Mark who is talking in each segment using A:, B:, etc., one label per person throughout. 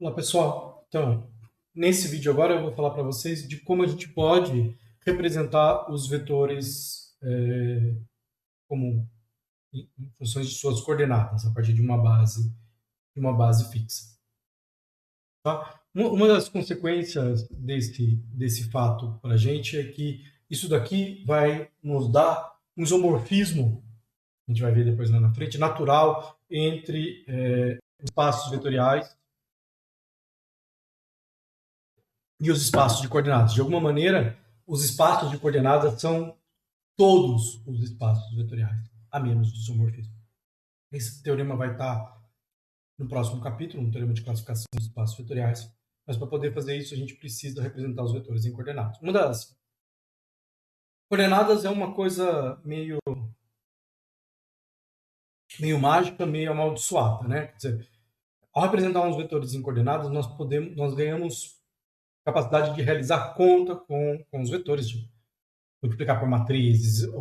A: Olá, pessoal. Então, nesse vídeo agora eu vou falar para vocês de como a gente pode representar os vetores como em funções de suas coordenadas, a partir de uma base fixa. Tá? Uma das consequências desse fato para a gente é que isso daqui vai nos dar um isomorfismo, a gente vai ver depois lá na frente, natural entre espaços vetoriais e os espaços de coordenadas. De alguma maneira, os espaços de coordenadas são todos os espaços vetoriais, a menos do isomorfismo. Esse teorema vai estar no próximo capítulo, no teorema de classificação dos espaços vetoriais, mas para poder fazer isso a gente precisa representar os vetores em coordenadas. Uma das coordenadas é uma coisa meio mágica, meio amaldiçoada, né? Quer dizer, ao representar uns vetores em coordenadas, nós ganhamos capacidade de realizar conta com os vetores, de multiplicar por matrizes,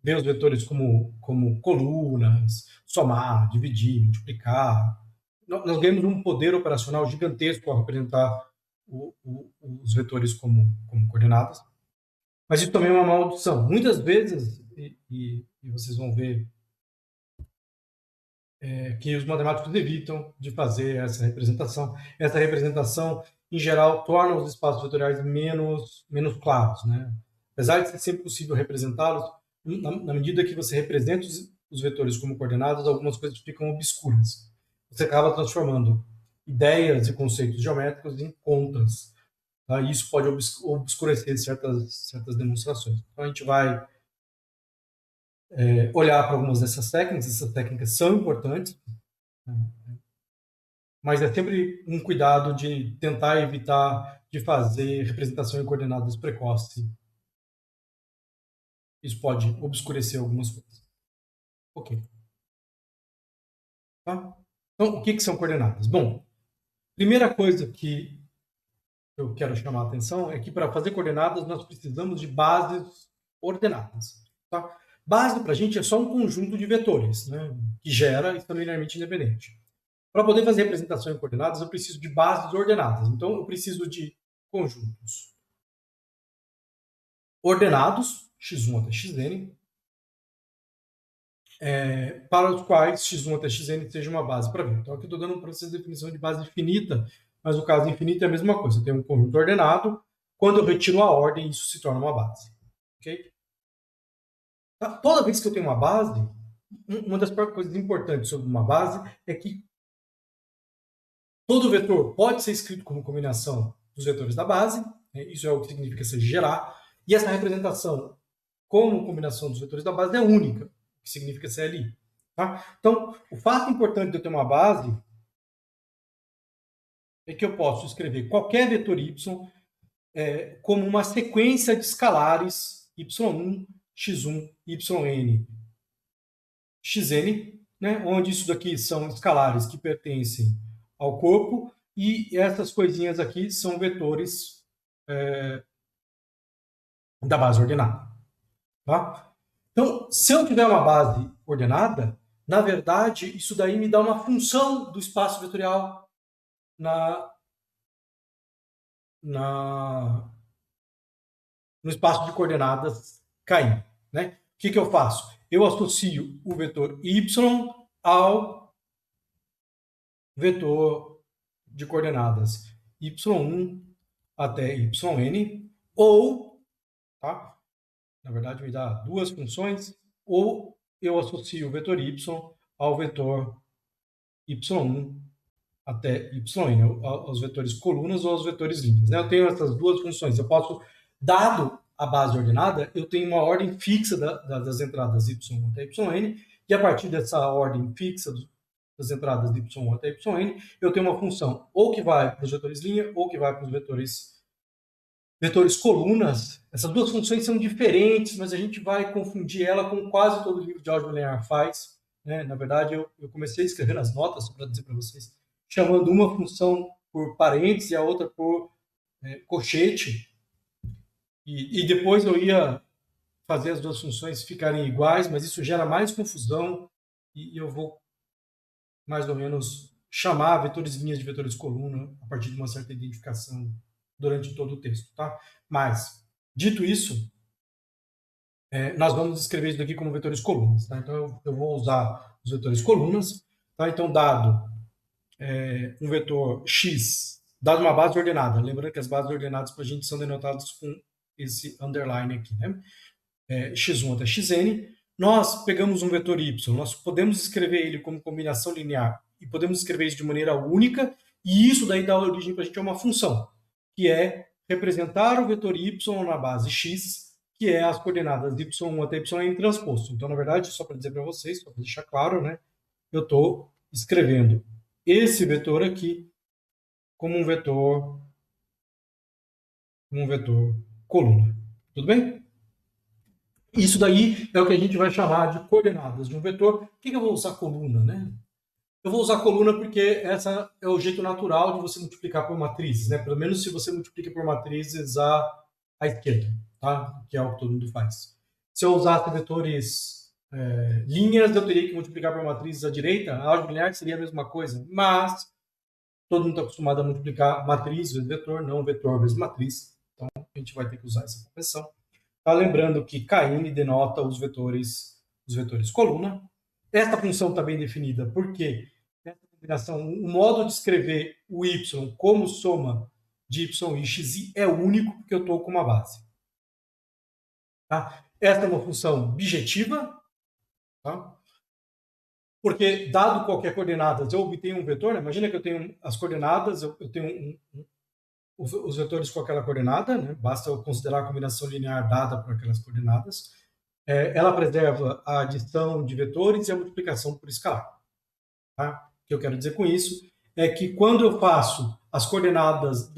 A: ver os vetores como colunas, somar, dividir, multiplicar. Nós ganhamos um poder operacional gigantesco ao representar os vetores como coordenadas. Mas isso também é uma maldição. Muitas vezes, e vocês vão ver que os matemáticos evitam de fazer essa representação. Essa representação, em geral, torna os espaços vetoriais menos claros, né? Apesar de ser sempre possível representá-los, na medida que você representa os vetores como coordenadas, algumas coisas ficam obscuras. Você acaba transformando ideias e conceitos geométricos em contas. Tá? E isso pode obscurecer certas demonstrações. Então, a gente vai olhar para algumas dessas técnicas. Essas técnicas são importantes, mas é sempre um cuidado de tentar evitar de fazer representação em coordenadas precoce. Isso pode obscurecer algumas coisas. Ok. Tá? Então, o que são coordenadas? Bom, primeira coisa que eu quero chamar a atenção é que para fazer coordenadas nós precisamos de bases ordenadas. Tá? Base para a gente é só um conjunto de vetores, né, que gera está linearmente independente. Para poder fazer representação em coordenadas, eu preciso de bases ordenadas. Então, eu preciso de conjuntos ordenados, x1 até xn, para os quais x1 até xn seja uma base para ver. Então, aqui eu estou dando um processo de definição de base infinita, mas o caso infinito é a mesma coisa. Eu tenho um conjunto ordenado, quando eu retiro a ordem, isso se torna uma base. Okay? Toda vez que eu tenho uma base, uma das coisas importantes sobre uma base é que todo vetor pode ser escrito como combinação dos vetores da base, né? Isso é o que significa ser gerar, e essa representação como combinação dos vetores da base é única, o que significa ser ali. Tá? Então, o fato importante de eu ter uma base é que eu posso escrever qualquer vetor y como uma sequência de escalares y1, x1, yn, xn, né? Onde isso daqui são escalares que pertencem ao corpo, e essas coisinhas aqui são vetores da base ordenada. Tá? Então, se eu tiver uma base ordenada, na verdade, isso daí me dá uma função do espaço vetorial no espaço de coordenadas KI. Né? O que eu faço? Eu associo o vetor y ao vetor de coordenadas y1 até yn, ou, tá? Na verdade, me dá duas funções, ou eu associo o vetor y ao vetor y1 até yn, aos vetores colunas ou aos vetores linhas. Né? Eu tenho essas duas funções. Eu posso, dado a base ordenada, eu tenho uma ordem fixa das entradas y1 até yn, e a partir dessa ordem fixa das entradas de y1 até yn, eu tenho uma função ou que vai para os vetores linha ou que vai para os vetores colunas. Essas duas funções são diferentes, mas a gente vai confundir ela com quase todo livro de álgebra linear faz. Né? Na verdade, eu comecei a escrever nas notas, para dizer para vocês, chamando uma função por parênteses e a outra por colchete. E depois eu ia fazer as duas funções ficarem iguais, mas isso gera mais confusão, e eu vou mais ou menos chamar vetores linhas de vetores coluna a partir de uma certa identificação durante todo o texto, tá? Mas, dito isso, nós vamos escrever isso daqui como vetores colunas, tá? Então, eu vou usar os vetores colunas, tá? Então, dado um vetor x, dado uma base ordenada, lembrando que as bases ordenadas para a gente são denotadas com esse underline aqui, né? X1 até xn, nós pegamos um vetor y, nós podemos escrever ele como combinação linear e podemos escrever isso de maneira única, e isso daí dá origem para a gente a uma função, que é representar o vetor y na base x, que é as coordenadas y1 até yn transposto. Então, na verdade, só para dizer para vocês, só para deixar claro, né, eu estou escrevendo esse vetor aqui como um vetor coluna. Tudo bem? Isso daí é o que a gente vai chamar de coordenadas de um vetor. Por que eu vou usar coluna, né? Eu vou usar coluna porque essa é o jeito natural de você multiplicar por matrizes, né? Pelo menos se você multiplica por matrizes à esquerda, tá? Que é o que todo mundo faz. Se eu usasse vetores linhas, eu teria que multiplicar por matrizes à direita. A álgebra linear seria a mesma coisa, mas todo mundo está acostumado a multiplicar matriz vezes vetor, não vetor vezes matriz. Então, a gente vai ter que usar essa convenção. Tá, lembrando que Kn denota os vetores coluna. Esta função está bem definida porque essa combinação, o modo de escrever o y como soma de y e xi é único porque eu estou com uma base. Tá? Esta é uma função bijetiva, tá? Porque, dado qualquer coordenada, eu obtenho um vetor, né? Imagina que eu tenho as coordenadas, eu tenho os vetores com aquela coordenada, né? Basta eu considerar a combinação linear dada por aquelas coordenadas. Ela preserva a adição de vetores e a multiplicação por escalar. Tá? O que eu quero dizer com isso é que quando eu faço as coordenadas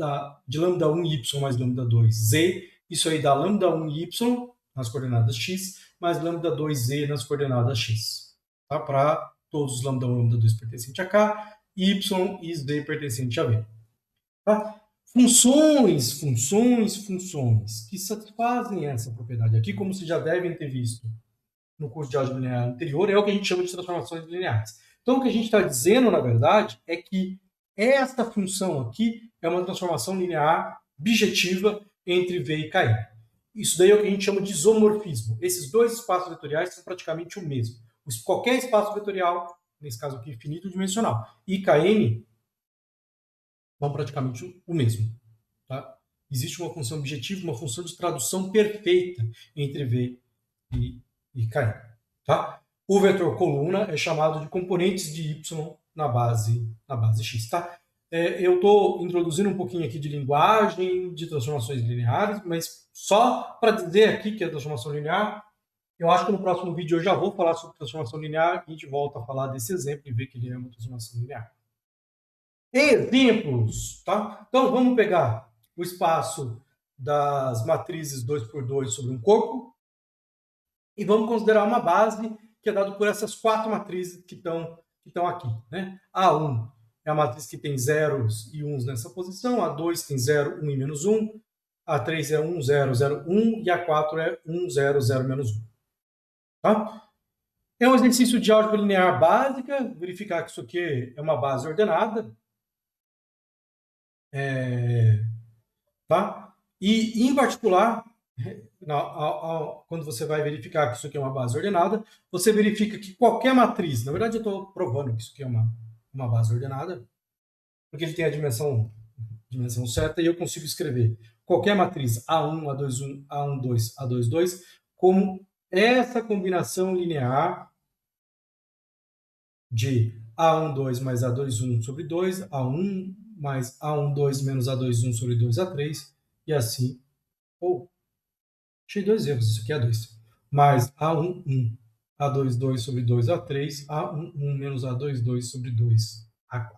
A: de lambda 1 y mais lambda 2 z, isso aí dá lambda 1 y nas coordenadas x, mais lambda 2 z nas coordenadas x. Tá? Para todos os lambda 1 e lambda 2 pertencentes a k, y e z pertencente a v. Tá? Funções que satisfazem essa propriedade aqui, como vocês já devem ter visto no curso de álgebra linear anterior, é o que a gente chama de transformações lineares. Então, o que a gente está dizendo, na verdade, é que esta função aqui é uma transformação linear bijetiva entre V e Kn. Isso daí é o que a gente chama de isomorfismo. Esses dois espaços vetoriais são praticamente o mesmo. Qualquer espaço vetorial, nesse caso aqui, finito-dimensional, e Kn são praticamente o mesmo. Tá? Existe uma função objetiva, uma função de tradução perfeita entre V e Kn. Tá? O vetor coluna é chamado de componentes de y na base x. Tá? Eu estou introduzindo um pouquinho aqui de linguagem, de transformações lineares, mas só para dizer aqui que é transformação linear, eu acho que no próximo vídeo eu já vou falar sobre transformação linear e a gente volta a falar desse exemplo e ver que ele é uma transformação linear. Exemplos, tá? Então, vamos pegar o espaço das matrizes 2×2 sobre um corpo e vamos considerar uma base que é dada por essas quatro matrizes que estão aqui, né? A1 é a matriz que tem zeros e uns nessa posição, A2 tem 0, 1 e menos 1, A3 é 1, 0, 0, 1 e A4 é 1, 0, 0, menos 1. Tá? É um exercício de álgebra linear básica, verificar que isso aqui é uma base ordenada. Tá? E, em particular, quando você vai verificar que isso aqui é uma base ordenada, você verifica que qualquer matriz, na verdade eu estou provando que isso aqui é uma base ordenada, porque ele tem a dimensão certa e eu consigo escrever qualquer matriz A1, A2, 1, A1, 2, A2, 2 como essa combinação linear de A1, 2 mais A2, 1 sobre 2, A1 mais A1, 2 menos A2, 1 sobre 2, A3, e assim. Achei dois erros, isso aqui é 2. Mais A1, 1, A2, 2 sobre 2, A3, A1, 1 menos A2, 2 sobre 2, A4.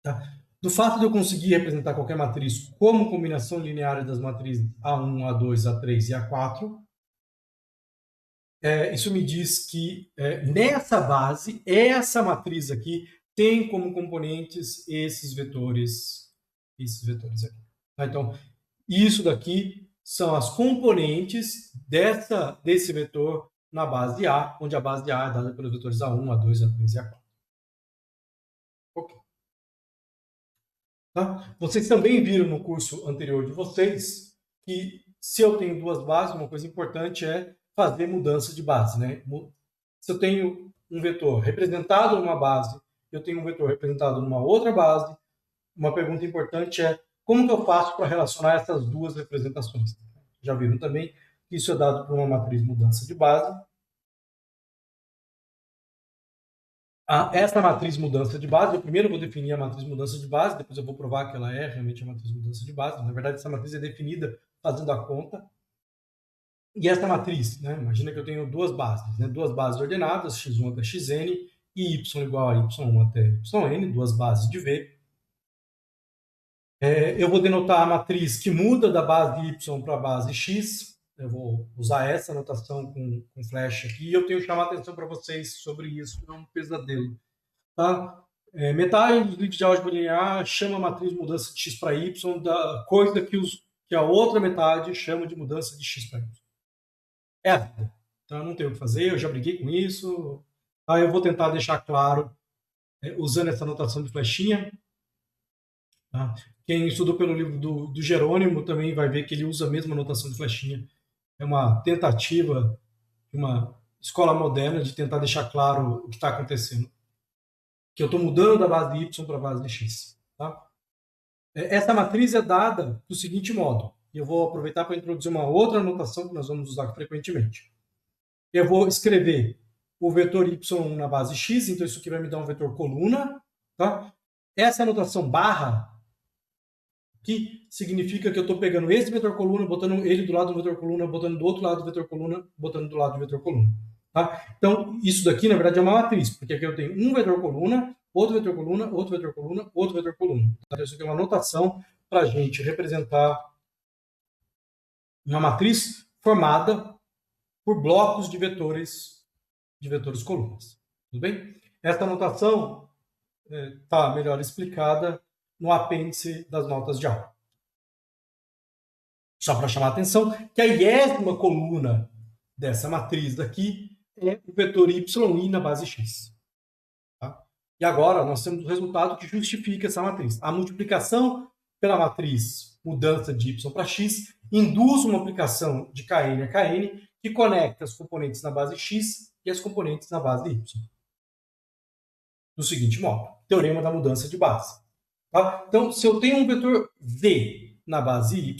A: Tá? Do fato de eu conseguir representar qualquer matriz como combinação linear das matrizes A1, A2, A3 e A4, isso me diz que nessa base, essa matriz aqui tem como componentes esses vetores aqui. Tá? Então, isso daqui são as componentes desse vetor na base A, onde a base A é dada pelos vetores A1, A2, A3 e A4. Ok. Tá? Vocês também viram no curso anterior de vocês que se eu tenho duas bases, uma coisa importante é fazer mudança de base, né? Se eu tenho um vetor representado numa base, eu tenho um vetor representado numa outra base, uma pergunta importante é como que eu faço para relacionar essas duas representações? Já viram também que isso é dado por uma matriz mudança de base. Essa matriz mudança de base, eu primeiro vou definir a matriz mudança de base, depois eu vou provar que ela é realmente a matriz mudança de base. Na verdade, essa matriz é definida fazendo a conta. E essa matriz, né, imagina que eu tenho duas bases, né, duas bases ordenadas, x1 até xn e y igual a y1 até yn, duas bases de V. Eu vou denotar a matriz que muda da base y para a base x. Eu vou usar essa notação com flash aqui. E eu tenho que chamar a atenção para vocês sobre isso, é um pesadelo. Tá? Metade dos livros de álgebra linear chama a matriz mudança de x para y da coisa que a outra metade chama de mudança de x para y. É a vida. Então, eu não tenho o que fazer, eu já briguei com isso. Tá? Eu vou tentar deixar claro usando essa notação de flechinha. Tá? Quem estudou pelo livro do Jerônimo também vai ver que ele usa a mesma notação de flechinha. É uma tentativa de uma escola moderna de tentar deixar claro o que está acontecendo. Que eu estou mudando da base de y para a base de x. Tá? Essa matriz é dada do seguinte modo. E eu vou aproveitar para introduzir uma outra notação que nós vamos usar frequentemente. Eu vou escrever o vetor y na base x, então isso aqui vai me dar um vetor coluna. Tá? Essa notação barra, que significa que eu estou pegando esse vetor coluna, botando ele do lado do vetor coluna, botando do outro lado do vetor coluna, botando do lado do vetor coluna. Tá? Então, isso daqui, na verdade, é uma matriz, porque aqui eu tenho um vetor coluna, outro vetor coluna, outro vetor coluna, outro vetor coluna. Então, isso aqui é uma notação para a gente representar uma matriz formada por blocos de vetores colunas. Tudo bem? Essa notação está melhor explicada no apêndice das notas de aula. Só para chamar a atenção que a iésima coluna dessa matriz daqui é o vetor yi na base x. Tá? E agora nós temos o resultado que justifica essa matriz. A multiplicação pela matriz mudança de y para x induz uma aplicação de kn a kn que conecta as componentes na base x e as componentes na base y. Do seguinte modo, teorema da mudança de base. Tá? Então, se eu tenho um vetor v na base y,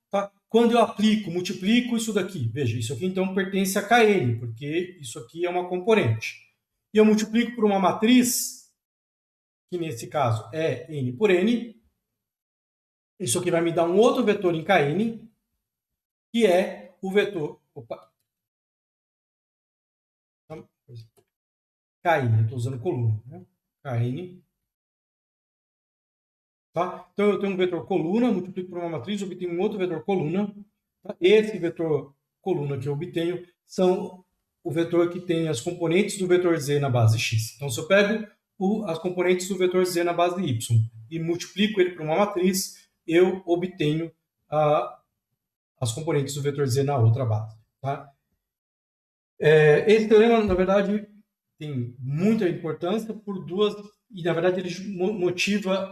A: tá? Quando eu aplico, multiplico isso daqui, veja, isso aqui então pertence a kn, porque isso aqui é uma componente. E eu multiplico por uma matriz, que nesse caso é n por n, isso aqui vai me dar um outro vetor em kn, que é o vetor... kn, eu estou usando coluna, né? Kn. Tá? Então, eu tenho um vetor coluna, multiplico por uma matriz, obtenho um outro vetor coluna. Tá? Esse vetor coluna que eu obtenho são o vetor que tem as componentes do vetor z na base x. Então, se eu pego as componentes do vetor z na base y e multiplico ele por uma matriz, eu obtenho as componentes do vetor z na outra base. Tá? Esse teorema, na verdade, tem muita importância por duas... E, na verdade, ele motiva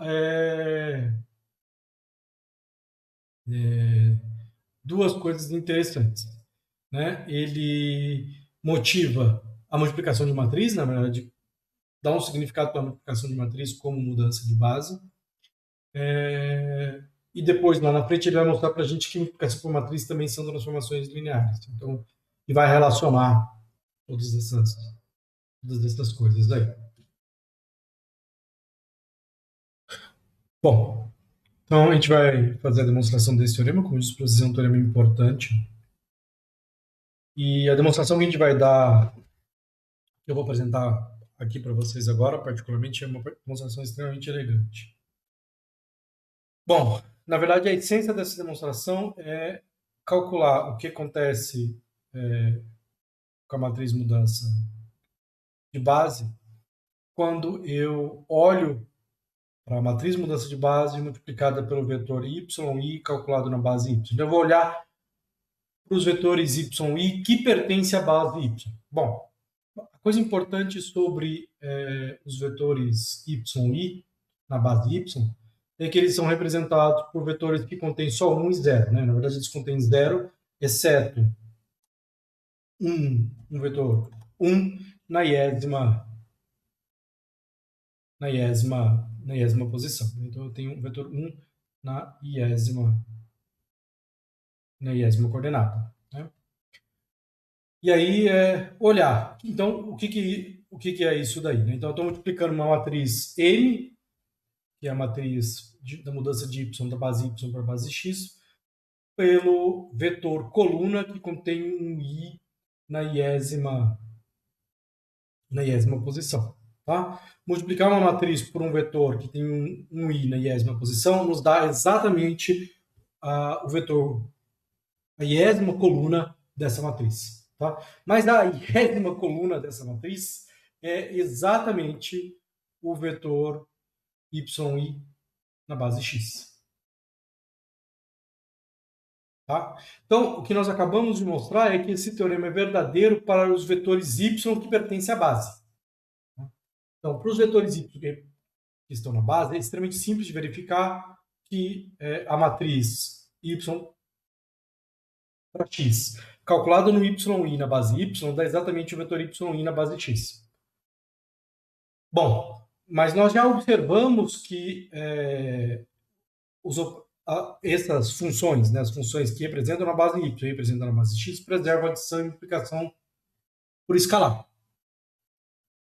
A: duas coisas interessantes. Né? Ele motiva a multiplicação de matriz, na verdade, dá um significado para a multiplicação de matriz como mudança de base. E depois, lá na frente, ele vai mostrar para a gente que multiplicação por matriz também são transformações lineares. Então, ele vai relacionar todas essas coisas aí. Bom, então a gente vai fazer a demonstração desse teorema, como eu disse para vocês, é um teorema importante. E a demonstração que a gente vai dar, que eu vou apresentar aqui para vocês agora, particularmente, é uma demonstração extremamente elegante. Bom, na verdade, a essência dessa demonstração é calcular o que acontece com a matriz mudança de base quando eu olho para a matriz mudança de base multiplicada pelo vetor yi calculado na base y. Então, eu vou olhar para os vetores yi que pertencem à base y. Bom, coisa importante sobre os vetores y e i na base y é que eles são representados por vetores que contêm só 1 e 0. Né? Na verdade, eles contêm 0, exceto um vetor 1 na iésima posição. Então, eu tenho um vetor 1 na iésima coordenada. Né? E aí, olhar. Então, o que é isso daí? Né? Então, eu estou multiplicando uma matriz M, que é a matriz da mudança de y da base y para a base x, pelo vetor coluna, que contém um i na iésima posição. Tá? Multiplicar uma matriz por um vetor que tem um i na iésima posição nos dá exatamente o vetor, a iésima coluna dessa matriz. Tá? Mas a iésima coluna dessa matriz é exatamente o vetor yi na base x. Tá? Então, o que nós acabamos de mostrar é que esse teorema é verdadeiro para os vetores y que pertencem à base. Então, para os vetores y que estão na base, é extremamente simples de verificar que a matriz y para x, calculada no yi na base y, dá exatamente o vetor yi na base x. Bom, mas nós já observamos que essas funções, né, as funções que representam na base y e representam na base x, preservam a adição e multiplicação por escalar.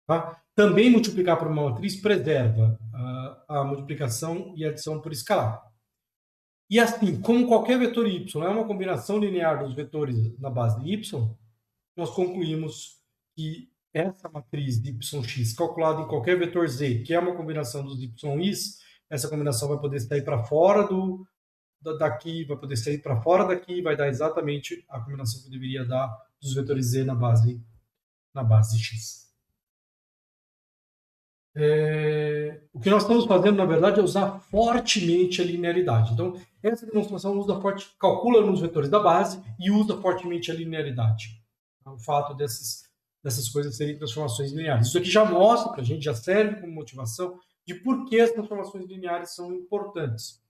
A: Tá? Também multiplicar por uma matriz preserva a multiplicação e a adição por escalar. E assim, como qualquer vetor y é uma combinação linear dos vetores na base y, nós concluímos que essa matriz de yx calculada em qualquer vetor z, que é uma combinação dos y's, essa combinação vai poder sair para fora daqui, vai poder sair para fora daqui, vai dar exatamente a combinação que deveria dar dos vetores z na base x. O que nós estamos fazendo, na verdade, é usar fortemente a linearidade. Então, essa demonstração calcula nos vetores da base e usa fortemente a linearidade. O fato dessas coisas serem transformações lineares. Isso aqui já mostra para a gente, já serve como motivação de por que as transformações lineares são importantes.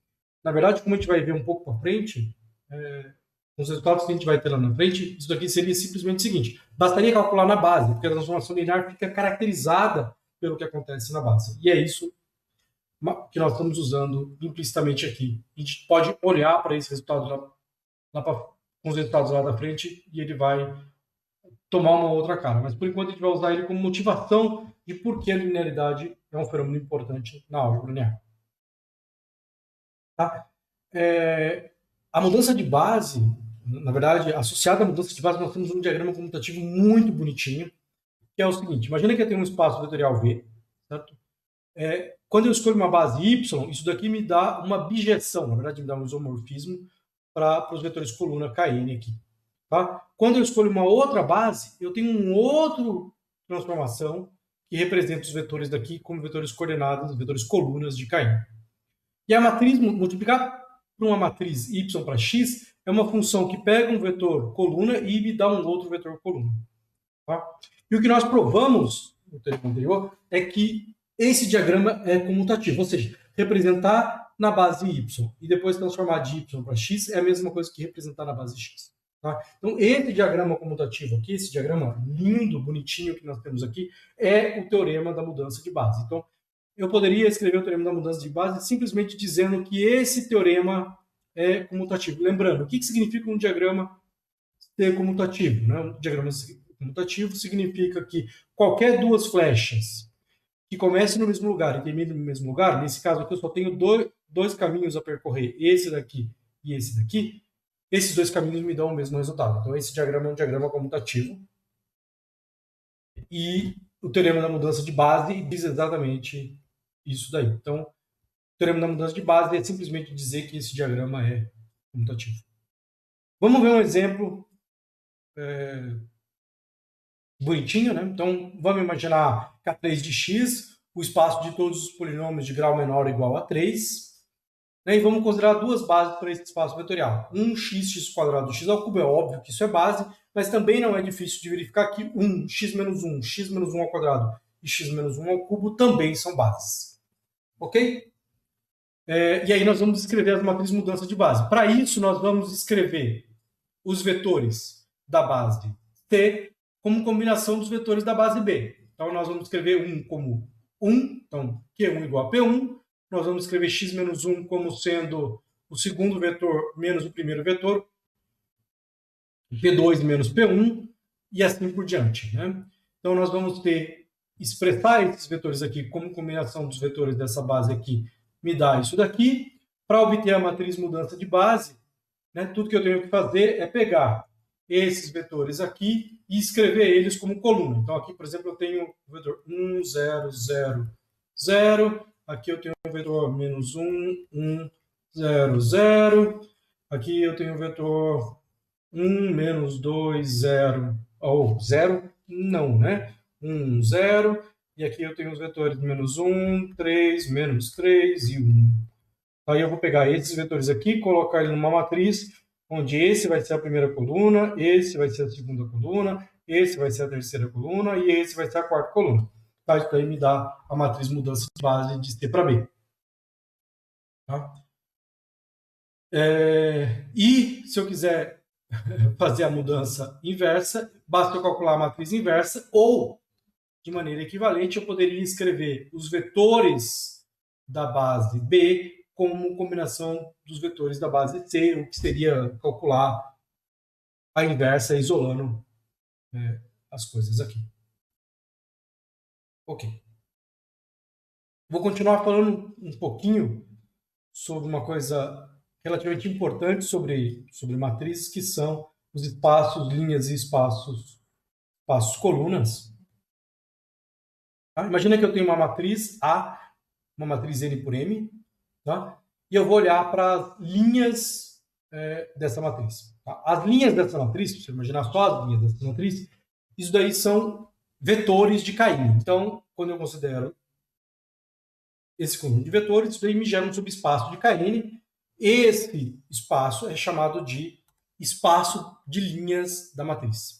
A: Na verdade, como a gente vai ver um pouco para frente, os resultados que a gente vai ter lá na frente, isso daqui seria simplesmente o seguinte: bastaria calcular na base, porque a transformação linear fica caracterizada pelo que acontece na base. E é isso que nós estamos usando implicitamente aqui. A gente pode olhar para esse resultado com os resultados lá da frente e ele vai tomar uma outra cara. Mas, por enquanto, a gente vai usar ele como motivação de por que a linearidade é um fenômeno importante na álgebra linear. Tá? A mudança de base, na verdade, associada à mudança de base, nós temos um diagrama comutativo muito bonitinho, que é o seguinte: imagina que eu tenho um espaço vetorial V, certo? Quando eu escolho uma base Y, isso daqui me dá uma bijeção, na verdade me dá um isomorfismo para os vetores coluna Kn aqui. Tá? Quando eu escolho uma outra base, eu tenho uma outra transformação que representa os vetores daqui como vetores coordenados, vetores colunas de Kn. E a matriz, multiplicar por uma matriz y para x, é uma função que pega um vetor coluna e me dá um outro vetor coluna. Tá? E o que nós provamos no teorema anterior é que esse diagrama é comutativo, ou seja, representar na base y e depois transformar de y para x é a mesma coisa que representar na base x. Tá? Então, esse diagrama comutativo aqui, esse diagrama lindo, bonitinho que nós temos aqui, é o teorema da mudança de base. Então, eu poderia escrever o teorema da mudança de base simplesmente dizendo que esse teorema é comutativo. Lembrando, o que significa um diagrama ser comutativo? Né? Um diagrama comutativo significa que qualquer duas flechas que comecem no mesmo lugar e terminem no mesmo lugar, nesse caso aqui eu só tenho dois caminhos a percorrer, esse daqui e esse daqui, esses dois caminhos me dão o mesmo resultado. Então, esse diagrama é um diagrama comutativo. E o teorema da mudança de base diz exatamente isso daí. Então, o teorema da mudança de base é simplesmente dizer que esse diagrama é comutativo. Vamos ver um exemplo bonitinho, né? Então, vamos imaginar K3 de x, o espaço de todos os polinômios de grau menor ou igual a 3. E vamos considerar duas bases para esse espaço vetorial. 1x² x² é óbvio que isso é base, mas também não é difícil de verificar que 1, x menos 1, x menos 1 ao quadrado e x menos 1 ao cubo também são bases. Ok? E aí nós vamos escrever as matrizes de mudança de base. Para isso, nós vamos escrever os vetores da base C como combinação dos vetores da base B. Então, nós vamos escrever 1 como 1, então Q1 igual a P1. Nós vamos escrever x menos 1 como sendo o segundo vetor menos o primeiro vetor, P2 menos P1, e assim por diante. Né? Então, nós vamos expressar esses vetores aqui como combinação dos vetores dessa base aqui, me dá isso daqui. Para obter a matriz mudança de base, né, tudo que eu tenho que fazer é pegar esses vetores aqui e escrever eles como coluna. Então, aqui, por exemplo, eu tenho o vetor 1, 0, 0, 0. Aqui eu tenho o vetor menos 1, 1, 0, 0. Aqui eu tenho o vetor 1, menos 2, 0, ou 0, não, né? 1, 0. E aqui eu tenho os vetores menos 1, 3, menos 3 e 1. Aí eu vou pegar esses vetores aqui, colocar ele numa matriz, onde esse vai ser a primeira coluna, esse vai ser a segunda coluna, esse vai ser a terceira coluna e esse vai ser a quarta coluna. Tá? Isso aí me dá a matriz mudança de base de C para B. Tá? E se eu quiser fazer a mudança inversa, basta eu calcular a matriz inversa, ou, de maneira equivalente, eu poderia escrever os vetores da base B como combinação dos vetores da base C, o que seria calcular a inversa isolando as coisas aqui. Ok. Vou continuar falando um pouquinho sobre uma coisa relativamente importante sobre matrizes, que são os espaços, linhas e espaços colunas. Tá? Imagina que eu tenho uma matriz A, uma matriz N por M, tá? E eu vou olhar para as linhas dessa matriz. Tá? As linhas dessa matriz, se você imaginar só as linhas dessa matriz, isso daí são vetores de Cayley. Então, quando eu considero esse conjunto de vetores, isso daí me gera um subespaço de Cayley. Esse espaço é chamado de espaço de linhas da matriz.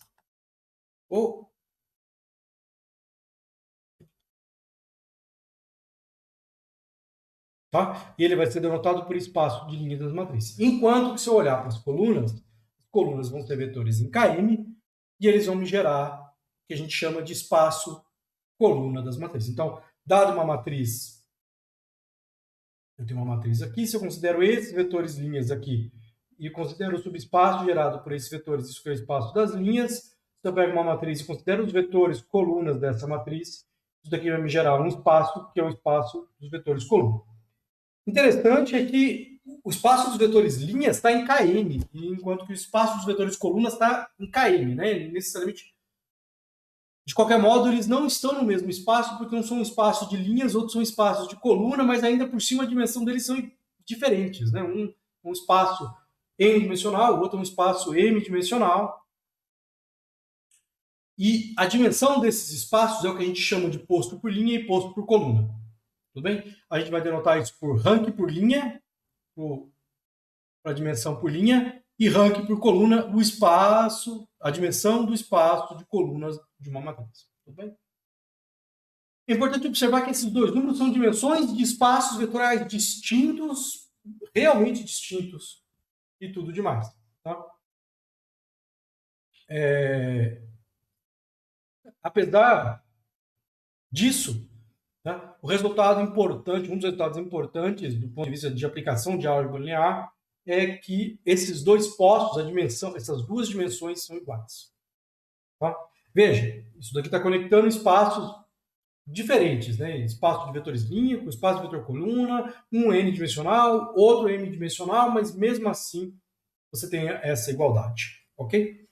A: Tá? E ele vai ser denotado por espaço de linhas das matrizes. Enquanto que se eu olhar para as colunas vão ser vetores em Km e eles vão me gerar o que a gente chama de espaço coluna das matrizes. Então, dado uma matriz, eu tenho uma matriz aqui, se eu considero esses vetores linhas aqui e considero o subespaço gerado por esses vetores, isso que é o espaço das linhas, se eu pego uma matriz e considero os vetores colunas dessa matriz, isso daqui vai me gerar um espaço que é o espaço dos vetores coluna. Interessante é que o espaço dos vetores linhas está em Km, enquanto que o espaço dos vetores colunas está em Km, né? Necessariamente, de qualquer modo, eles não estão no mesmo espaço, porque um são espaços de linhas, outros são espaços de coluna, mas ainda por cima a dimensão deles são diferentes, né? Um espaço n-dimensional, o outro um espaço m-dimensional. E a dimensão desses espaços é o que a gente chama de posto por linha e posto por coluna. Tudo bem? A gente vai denotar isso por rank por linha, para a dimensão por linha, e rank por coluna, o espaço, a dimensão do espaço de colunas de uma matriz. Tudo bem? É importante observar que esses dois números são dimensões de espaços vetorais distintos, realmente distintos, e tudo demais. Tá? Apesar disso, né, o resultado importante, um dos resultados importantes do ponto de vista de aplicação de álgebra linear, é que esses dois postos, essas duas dimensões são iguais. Tá? Veja, isso daqui está conectando espaços diferentes, né? Espaço de vetores linha com espaço de vetor coluna, um n-dimensional, outro m-dimensional, mas mesmo assim você tem essa igualdade, ok?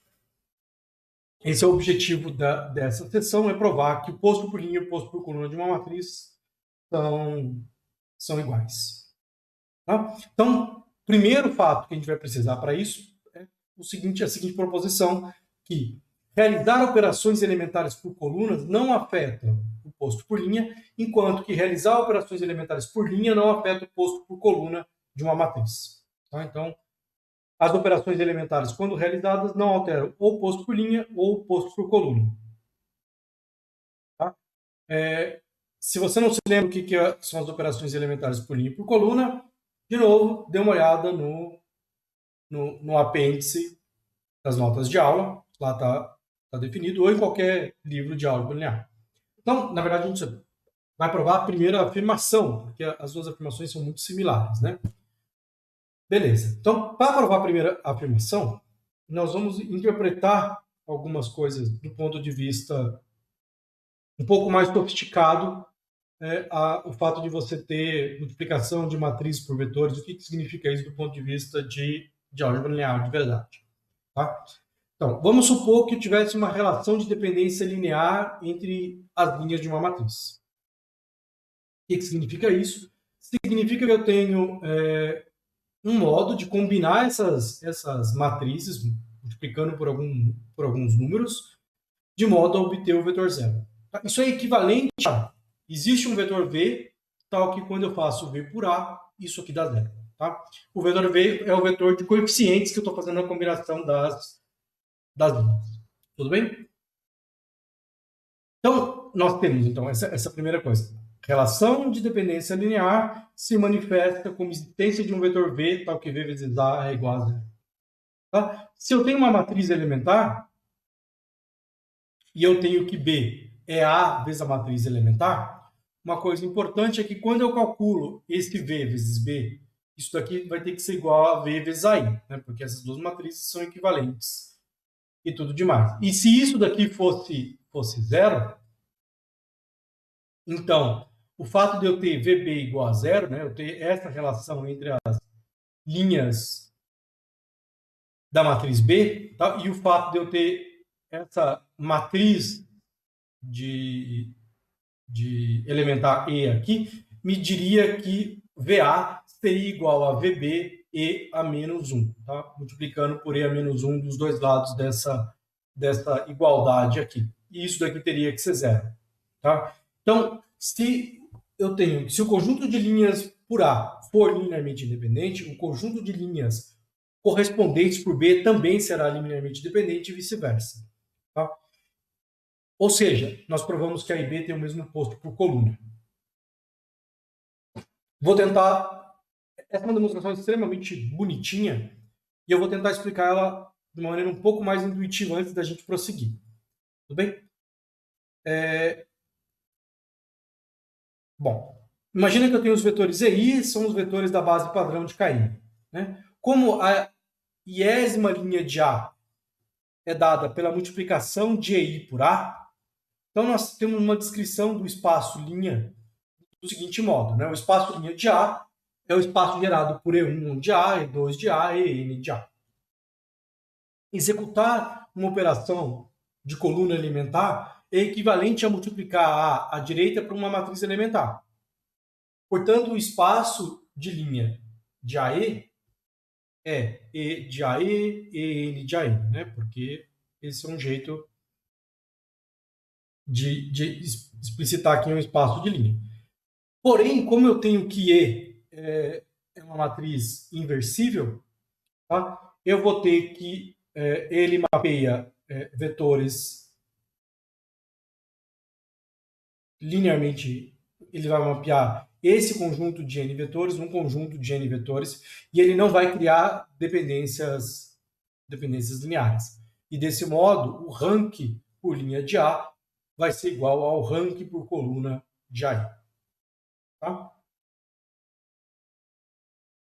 A: Esse é o objetivo dessa seção, é provar que o posto por linha e o posto por coluna de uma matriz são iguais. Tá? Então, primeiro fato que a gente vai precisar para isso é a seguinte proposição, que realizar operações elementares por colunas não afeta o posto por linha, enquanto que realizar operações elementares por linha não afeta o posto por coluna de uma matriz. Tá? Então, As operações elementares, quando realizadas, não alteram ou posto por linha ou posto por coluna. Tá? Se você não se lembra o que são as operações elementares por linha e por coluna, de novo, dê uma olhada no apêndice das notas de aula, lá está definido, ou em qualquer livro de álgebra linear. Então, na verdade, a gente vai provar a primeira afirmação, porque as duas afirmações são muito similares, né? Beleza. Então, para provar a primeira afirmação, nós vamos interpretar algumas coisas do ponto de vista um pouco mais sofisticado, o fato de você ter multiplicação de matrizes por vetores, o que significa isso do ponto de vista de álgebra linear de verdade. Tá? Então, vamos supor que eu tivesse uma relação de dependência linear entre as linhas de uma matriz. O que significa isso? Significa que eu tenho um modo de combinar essas matrizes, multiplicando por alguns números, de modo a obter o vetor zero. Isso é equivalente a, existe um vetor V, tal que quando eu faço V por A, isso aqui dá zero. Tá? O vetor V é o vetor de coeficientes que eu estou fazendo a combinação das linhas. Tudo bem? Então, nós temos então essa primeira coisa. Relação de dependência linear se manifesta como existência de um vetor V, tal que V vezes A é igual a zero. Tá? Se eu tenho uma matriz elementar, e eu tenho que B é A vezes a matriz elementar, uma coisa importante é que quando eu calculo esse V vezes B, isso daqui vai ter que ser igual a V vezes AI, né? Porque essas duas matrizes são equivalentes e tudo demais. E se isso daqui fosse zero, então, o fato de eu ter VB igual a zero, né, eu ter essa relação entre as linhas da matriz B, tá, e o fato de eu ter essa matriz de elementar E aqui, me diria que VA seria igual a VB E a menos 1, tá? Multiplicando por E a menos 1 dos dois lados dessa igualdade aqui. E isso daqui teria que ser zero. Tá? Então, se o conjunto de linhas por A for linearmente independente, o conjunto de linhas correspondentes por B também será linearmente independente e vice-versa. Tá? Ou seja, nós provamos que A e B têm o mesmo posto por coluna. Vou tentar... Essa é uma demonstração extremamente bonitinha e eu vou tentar explicar ela de uma maneira um pouco mais intuitiva antes da gente prosseguir. Tudo bem? Bom, imagina que eu tenho os vetores EI, são os vetores da base padrão de Cayley. Né? Como a iésima linha de A é dada pela multiplicação de EI por A, então nós temos uma descrição do espaço linha do seguinte modo. Né? O espaço linha de A é o espaço gerado por E1 de A, E2 de A e EN de A. Executar uma operação de coluna elementar é equivalente a multiplicar A à direita por uma matriz elementar. Portanto, o espaço de linha de AE é E de AE e N de AE, né? Porque esse é um jeito de explicitar aqui um espaço de linha. Porém, como eu tenho que E é uma matriz inversível, tá? Eu vou ter que ele mapeia vetores linearmente, ele vai mapear esse conjunto de N vetores, um conjunto de N vetores, e ele não vai criar dependências lineares. E desse modo, o rank por linha de A vai ser igual ao rank por coluna de AI. Tá?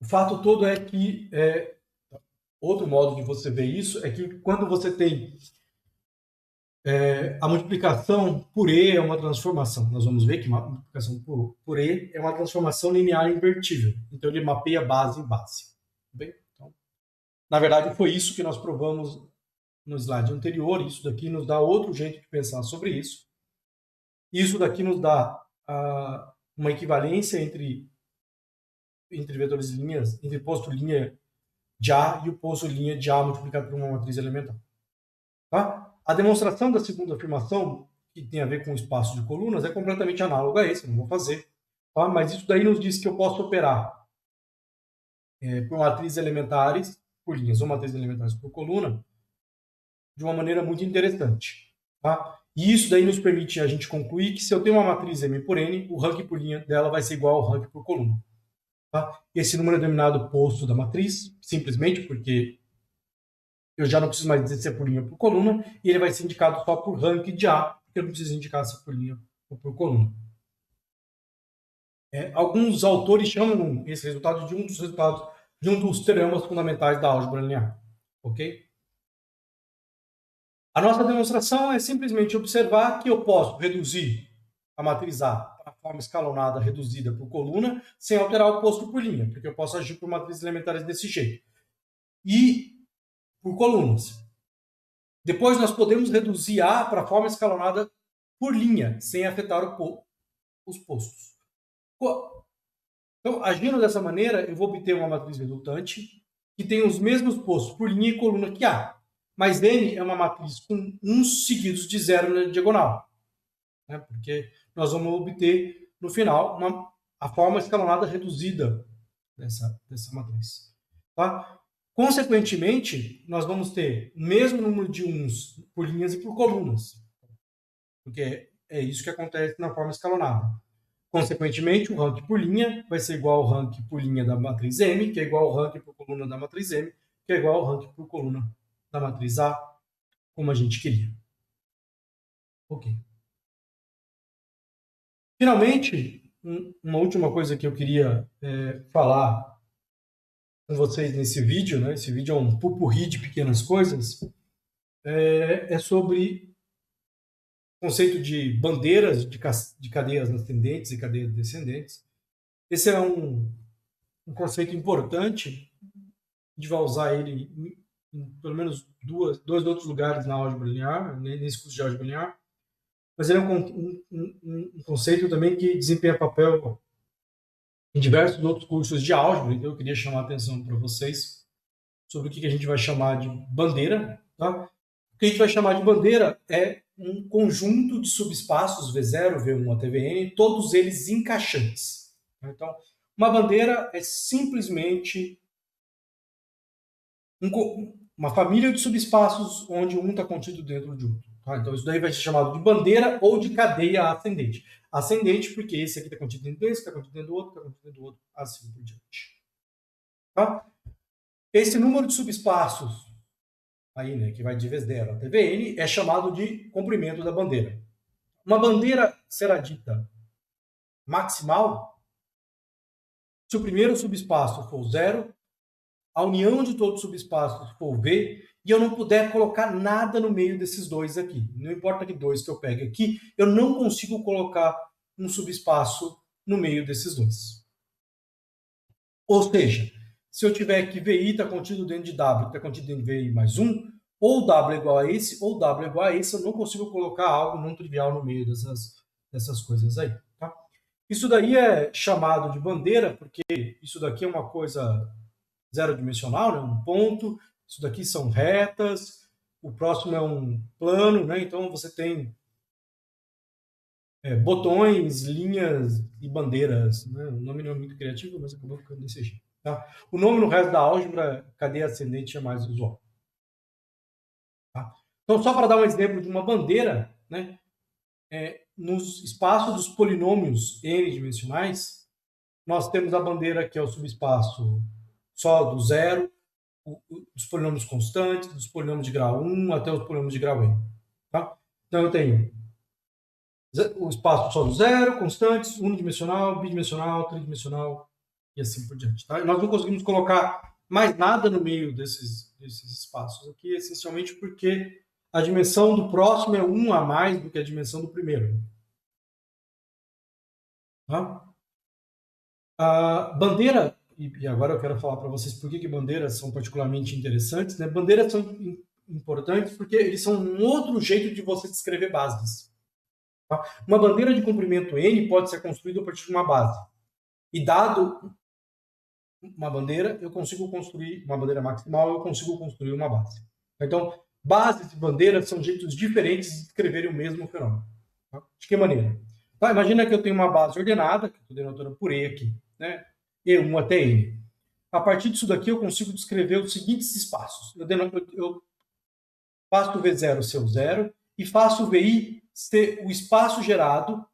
A: O fato todo é que, outro modo de você ver isso é que quando você tem a multiplicação por E é uma transformação. Nós vamos ver que a multiplicação por E é uma transformação linear invertível. Então, ele mapeia base em base. Bem? Então, na verdade, foi isso que nós provamos no slide anterior. Isso daqui nos dá outro jeito de pensar sobre isso. Isso daqui nos dá uma equivalência entre vetores linhas, entre posto linha de A e o posto linha de A multiplicado por uma matriz elementar. Tá? A demonstração da segunda afirmação, que tem a ver com o espaço de colunas, é completamente análoga a esse, não vou fazer. Tá? Mas isso daí nos diz que eu posso operar por matrizes elementares por linhas ou matrizes elementares por coluna de uma maneira muito interessante. Tá? E isso daí nos permite a gente concluir que se eu tenho uma matriz M por N, o rank por linha dela vai ser igual ao rank por coluna. Tá? Esse número é denominado posto da matriz, simplesmente porque eu já não preciso mais dizer se é por linha ou por coluna, e ele vai ser indicado só por rank de A, porque eu não preciso indicar se é por linha ou por coluna. Alguns autores chamam esse resultado de um dos resultados de um dos teoremas fundamentais da álgebra linear. Ok? A nossa demonstração é simplesmente observar que eu posso reduzir a matriz A para a forma escalonada reduzida por coluna sem alterar o posto por linha, porque eu posso agir por matrizes elementares desse jeito. E por colunas. Depois nós podemos reduzir A para a forma escalonada por linha, sem afetar os postos. Então, agindo dessa maneira, eu vou obter uma matriz resultante que tem os mesmos postos por linha e coluna que A. Mas N é uma matriz com uns seguidos de zero na diagonal. Né? Porque nós vamos obter, no final, a forma escalonada reduzida dessa matriz. Tá? Consequentemente, nós vamos ter o mesmo número de uns por linhas e por colunas. Porque é isso que acontece na forma escalonada. Consequentemente, o rank por linha vai ser igual ao rank por linha da matriz M, que é igual ao rank por coluna da matriz M, que é igual ao rank por coluna da matriz A, como a gente queria. Ok. Finalmente, uma última coisa que eu queria falar com vocês nesse vídeo, né? Esse vídeo é um pupurri de pequenas coisas, é sobre o conceito de bandeiras de cadeias ascendentes e cadeias descendentes. Esse é um conceito importante. A gente vai usar ele em pelo menos dois outros lugares na álgebra linear, nesse curso de álgebra linear. Mas ele é um conceito também que desempenha papel em diversos outros cursos de álgebra, então eu queria chamar a atenção para vocês sobre o que a gente vai chamar de bandeira. Tá? O que a gente vai chamar de bandeira é um conjunto de subespaços V0, V1 até Vn, todos eles encaixantes. Então, uma bandeira é simplesmente uma família de subespaços onde um está contido dentro de outro. Tá? Então, isso daí vai ser chamado de bandeira ou de cadeia ascendente. Ascendente porque esse aqui está contido dentro desse, está contido dentro do outro, está contido dentro do outro, assim por diante. Tá? Esse número de subespaços aí, né, que vai de V0 até Vn, é chamado de comprimento da bandeira. Uma bandeira será dita maximal se o primeiro subespaço for 0, a união de todos os subespaços for V, e eu não puder colocar nada no meio desses dois aqui. Não importa que dois que eu pegue aqui, eu não consigo colocar um subespaço no meio desses dois. Ou seja, se eu tiver que VI está contido dentro de W, está contido dentro de VI mais 1, ou W é igual a esse, ou W é igual a esse, eu não consigo colocar algo não trivial no meio dessas coisas aí. Tá? Isso daí é chamado de bandeira, porque isso daqui é uma coisa zero dimensional, né? Um ponto, isso daqui são retas, o próximo é um plano, né? Então você tem botões, linhas e bandeiras. Né? O nome não é muito criativo, mas acabou ficando desse jeito. Tá? O nome no resto da álgebra, cadeia ascendente, é mais usual. Tá? Então, só para dar um exemplo de uma bandeira, né? Nos espaços dos polinômios n-dimensionais, nós temos a bandeira que é o subespaço só do zero, dos polinômios constantes, dos polinômios de grau 1 até os polinômios de grau n. Tá? Então, eu tenho o espaço só do zero, constantes, unidimensional, bidimensional, tridimensional e assim por diante. Tá? E nós não conseguimos colocar mais nada no meio desses espaços aqui, essencialmente porque a dimensão do próximo é 1 a mais do que a dimensão do primeiro. Tá? A bandeira, e agora eu quero falar para vocês por que bandeiras são particularmente interessantes. Né? Bandeiras são importantes porque eles são um outro jeito de você descrever bases. Tá? Uma bandeira de comprimento n pode ser construída a partir de uma base. E dado uma bandeira, eu consigo construir uma bandeira maximal, eu consigo construir uma base. Então, bases e bandeiras são jeitos diferentes de descreverem o mesmo fenômeno. Tá? De que maneira? Tá, imagina que eu tenho uma base ordenada, que eu estou denotando por E aqui, né? E1 até N. a partir disso daqui eu consigo descrever os seguintes espaços. Eu faço o V0 ser o zero e faço o VI ser o espaço gerado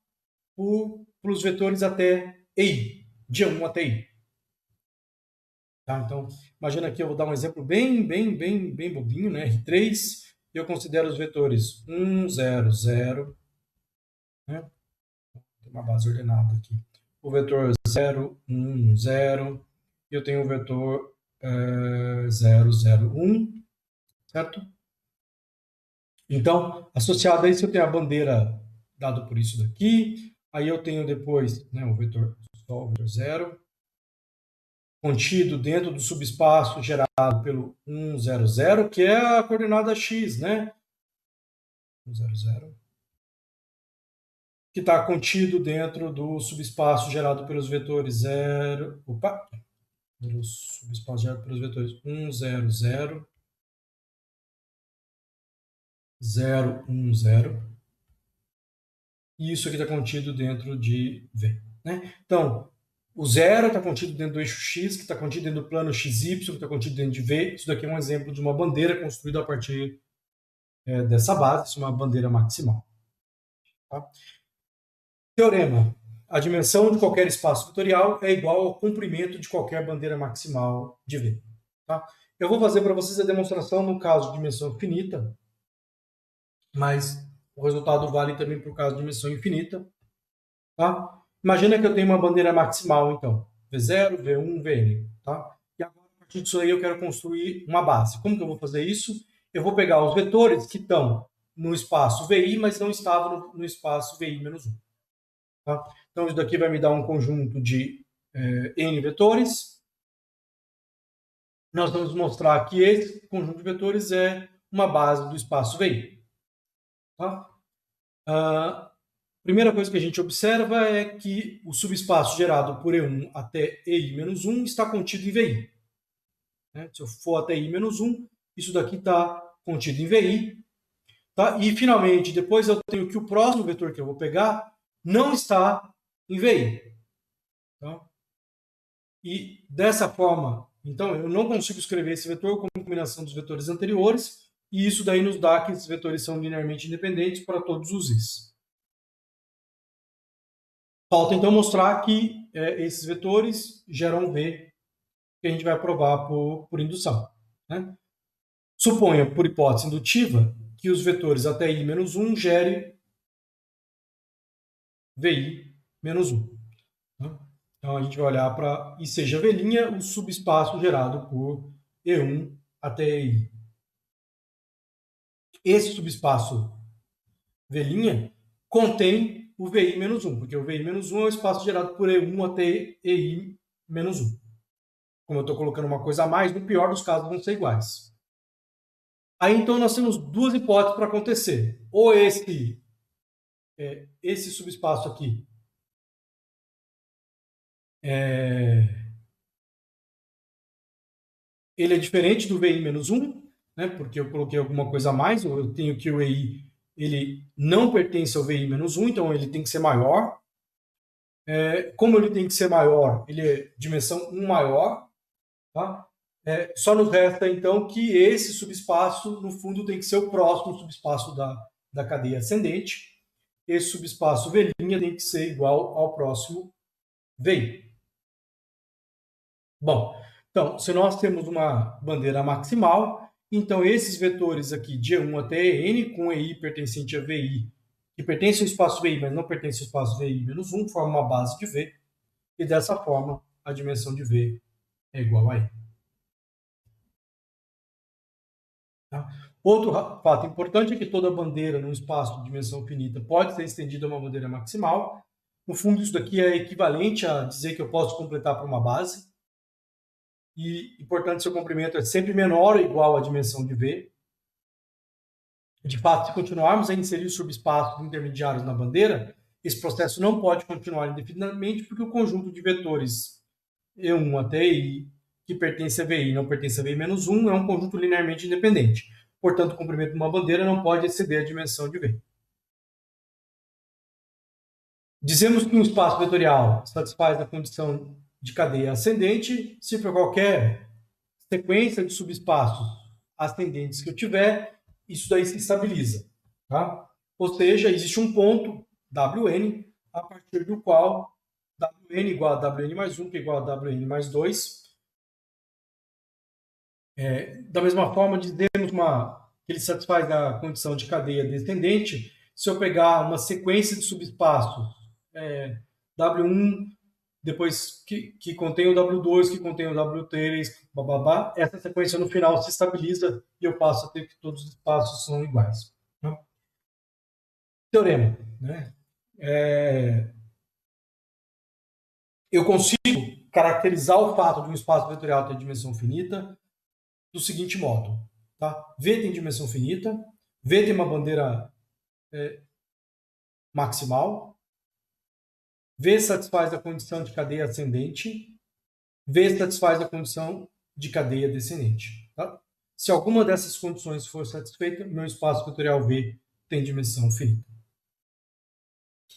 A: pelos vetores até EI, de 1 até I. Tá? Então, imagina aqui, eu vou dar um exemplo bem bobinho, né? R3, eu considero os vetores 1, 0, 0, né? Tem uma base ordenada aqui. O vetor 0, 1, 0, eu tenho o vetor 0, 0, 1, certo? Então, associado a isso, eu tenho a bandeira dado por isso daqui, aí eu tenho depois, né, o vetor 0, contido dentro do subespaço gerado pelo 1, 0, 0, que é a coordenada x, né? 1, 0, 0. Que está contido dentro do subespaço gerado pelos vetores 0. Opa! O subespaço gerado pelos vetores 1, 0, 0, 0, 1, 0. E isso aqui está contido dentro de V. Né? Então, o 0 está contido dentro do eixo X, que está contido dentro do plano XY, que está contido dentro de V. Isso daqui é um exemplo de uma bandeira construída a partir dessa base. Isso é uma bandeira maximal. Tá? Teorema. A dimensão de qualquer espaço vetorial é igual ao comprimento de qualquer bandeira maximal de V. Tá? Eu vou fazer para vocês a demonstração no caso de dimensão finita, mas o resultado vale também para o caso de dimensão infinita. Tá? Imagina que eu tenho uma bandeira maximal, então, V0, V1, Vn. Tá? E agora, a partir disso aí, eu quero construir uma base. Como que eu vou fazer isso? Eu vou pegar os vetores que estão no espaço VI, mas não estavam no espaço VI menos 1. Tá? Então, isso daqui vai me dar um conjunto de N vetores. Nós vamos mostrar que esse conjunto de vetores é uma base do espaço VI. Tá? Primeira coisa que a gente observa é que o subespaço gerado por E1 até EI-1 está contido em VI. Né? Se eu for até I-1, isso daqui está contido em VI. Tá? E, finalmente, depois eu tenho que o próximo vetor que eu vou pegar não está em VI. Tá? E, dessa forma, então, eu não consigo escrever esse vetor como combinação dos vetores anteriores, e isso daí nos dá que esses vetores são linearmente independentes para todos os Is. Falta, então, mostrar que esses vetores geram V, que a gente vai provar por indução. Né? Suponha, por hipótese indutiva, que os vetores até I-1 gerem VI-1. Né? Então, a gente vai olhar para I seja V', o subespaço gerado por E1 até I. Esse subespaço V' contém o VI-1, porque o VI-1 é o espaço gerado por E1 até EI-1. Como eu estou colocando uma coisa a mais, no pior dos casos vão ser iguais. Aí, então, nós temos duas hipóteses para acontecer. Ou esse subespaço aqui ele é diferente do VI-1, né, porque eu coloquei alguma coisa a mais, ou eu tenho que o EI ele não pertence ao VI-1, então ele tem que ser maior. Como ele tem que ser maior, ele é dimensão 1 maior. Tá? Só nos resta, então, que esse subespaço, no fundo, tem que ser o próximo subespaço da cadeia ascendente. Esse subespaço V' tem que ser igual ao próximo VI. Bom, então, se nós temos uma bandeira maximal, então esses vetores aqui de E1 até En, com EI pertencente a VI, que pertence ao espaço VI, mas não pertence ao espaço VI-1, formam uma base de V, e dessa forma a dimensão de V é igual a E. Tá? Outro fato importante é que toda bandeira num espaço de dimensão finita pode ser estendida a uma bandeira maximal. No fundo, isso daqui é equivalente a dizer que eu posso completar para uma base. E, portanto, seu comprimento é sempre menor ou igual à dimensão de V. De fato, se continuarmos a inserir subespaços intermediários na bandeira, esse processo não pode continuar indefinidamente, porque o conjunto de vetores E1 até I, que pertence a VI e não pertence a VI-1, é um conjunto linearmente independente. Portanto, o comprimento de uma bandeira não pode exceder a dimensão de V. Dizemos que um espaço vetorial satisfaz a condição de cadeia ascendente, se for qualquer sequência de subespaços ascendentes que eu tiver, isso daí se estabiliza. Tá? Ou seja, existe um ponto, Wn, a partir do qual Wn igual a Wn mais 1, que é igual a Wn mais 2. Da mesma forma, dizemos que ele satisfaz a condição de cadeia descendente se eu pegar uma sequência de subespaços W1, depois que contém o W2, que contém o W3, bababá, essa sequência no final se estabiliza e eu passo a ter que todos os espaços são iguais. Né? Teorema. Né? Eu consigo caracterizar o fato de um espaço vetorial ter dimensão finita do seguinte modo. Tá? V tem dimensão finita, V tem uma bandeira maximal, V satisfaz a condição de cadeia ascendente, V satisfaz a condição de cadeia descendente. Tá? Se alguma dessas condições for satisfeita, meu espaço vetorial V tem dimensão finita.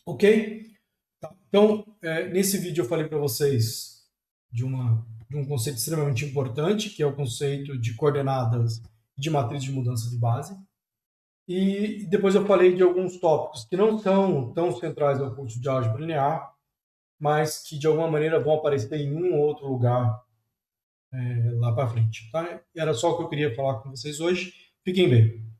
A: Ok? Tá. Então, nesse vídeo eu falei para vocês de um conceito extremamente importante, que é o conceito de coordenadas de matriz de mudança de base. E depois eu falei de alguns tópicos que não são tão centrais ao curso de álgebra linear, mas que de alguma maneira vão aparecer em um ou outro lugar lá para frente. Tá? Era só o que eu queria falar com vocês hoje. Fiquem bem.